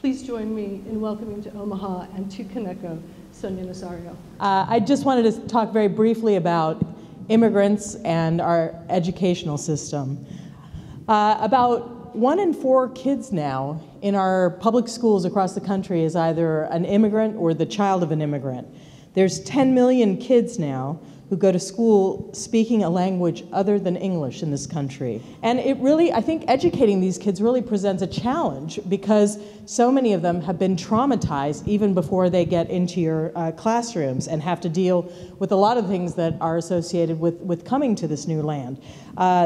Please join me in welcoming to Omaha and to KANEKO, Sonia Nazario. I just wanted to talk very briefly about immigrants and our educational system. About 1 in 4 kids now in our public schools across the country is either an immigrant or the child of an immigrant. There's 10 million kids now who go to school speaking a language other than English in this country. And it really, I think educating these kids really presents a challenge because so many of them have been traumatized even before they get into your classrooms and have to deal with a lot of things that are associated with coming to this new land.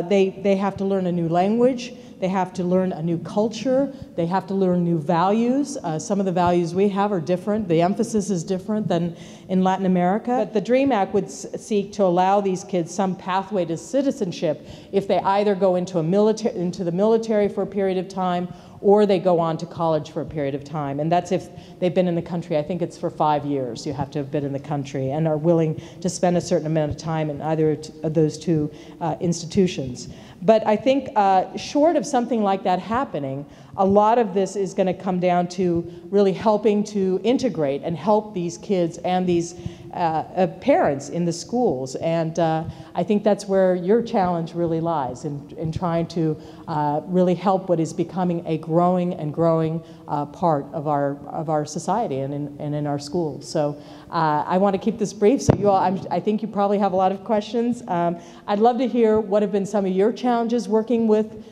They have to learn a new language. They have to learn a new culture. They have to learn new values. Some of the values we have are different. The emphasis is different than in Latin America. But the DREAM Act would seek to allow these kids some pathway to citizenship if they either go into the military for a period of time or they go on to college for a period of time. And that's if they've been in the country. I think it's for 5 years you have to have been in the country and are willing to spend a certain amount of time in either of those two institutions. But I think short of something like that happening, a lot of this is going to come down to really helping to integrate and help these kids and these parents in the schools. And I think that's where your challenge really lies, in trying to really help what is becoming a growing part of our society and in our schools. So I want to keep this brief. So you all, I think you probably have a lot of questions. I'd love to hear what have been some of your challenges working with,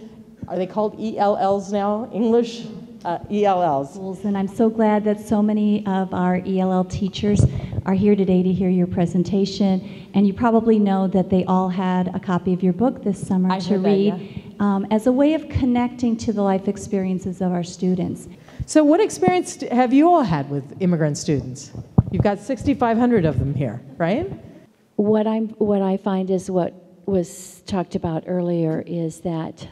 are they called ELLs now? English? ELLs. And I'm so glad that so many of our ELL teachers are here today to hear your presentation. And you probably know that they all had a copy of your book this summer to read, as a way of connecting to the life experiences of our students. So what experience have you all had with immigrant students? You've got 6,500 of them here, right? What I find is what was talked about earlier is that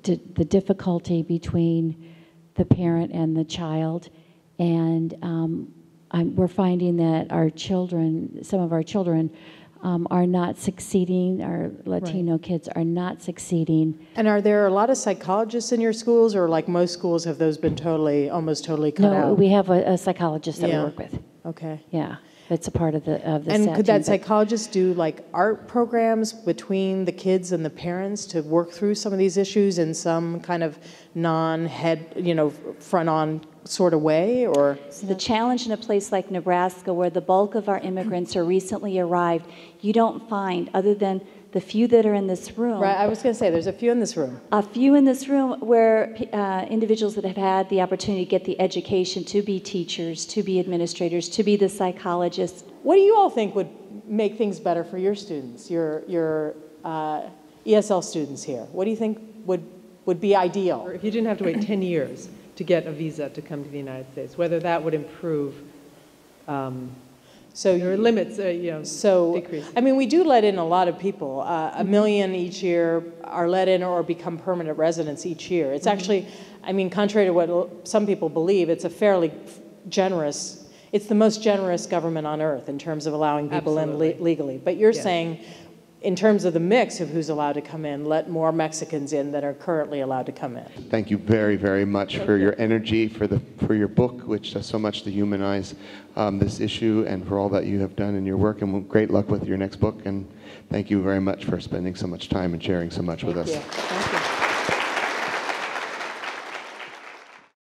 the difficulty between the parent and the child, and we're finding that our children, some of our children, are not succeeding. Our Latino kids are not succeeding. And are there a lot of psychologists in your schools, or like most schools, have those been almost totally cut out? No, we have a psychologist that we work with. Okay. Yeah, that's a part of the And could that psychologist do like art programs between the kids and the parents to work through some of these issues in some kind of front-on sort of way, or? So the challenge in a place like Nebraska, where the bulk of our immigrants are recently arrived, you don't find, other than the few that are in this room. Right, I was going to say, there's a few in this room. A few in this room where individuals that have had the opportunity to get the education to be teachers, to be administrators, to be the psychologists. What do you all think would make things better for your students, your ESL students here? What do you think would be ideal? Or if you didn't have to wait 10 years to get a visa to come to the United States, whether that would improve your limits, decrease. I mean, we do let in a lot of people. 1 million each year are let in or become permanent residents each year. It's actually, I mean, contrary to what some people believe, it's a fairly generous, it's the most generous government on earth in terms of allowing people in legally. But you're saying, in terms of the mix of who's allowed to come in, let more Mexicans in that are currently allowed to come in. Thank you very, very much for your energy, for your book, which does so much to humanize this issue, and for all that you have done in your work. And great luck with your next book. And thank you very much for spending so much time and sharing so much with us. Thank you.